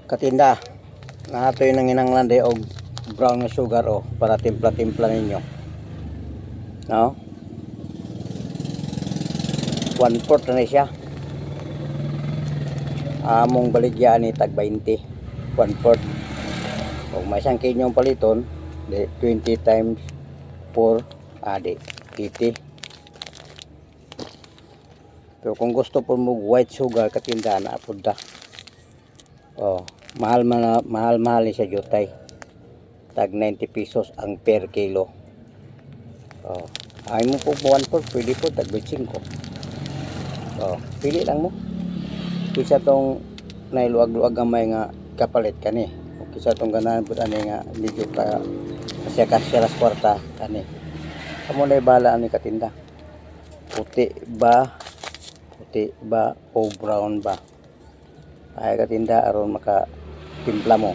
Katinda, nahatoy nang inanglanday og brown na sugar para timpla-timpla ninyo. No? 1/4 na siya. Among baligyan ni tag 20. 1/4. Kung may isang kinyong paliton, 20 times 4, di 80. Pero kung gusto po mo white sugar katinda na apod da. Mahal ni siya jutay. Tag 90 pesos ang per kilo. Ay mo po 1/4, pwede po tag 25. Pili lang mo. Kisa tong nailuag-luag gamay nga kapalit kani. O kisa tong ganahan pud ani nga medyo ka kasya las kwarta ani. Amo na bala ani katinda. Puti ba o brown ba? Ay katinda aron maka timpla mo.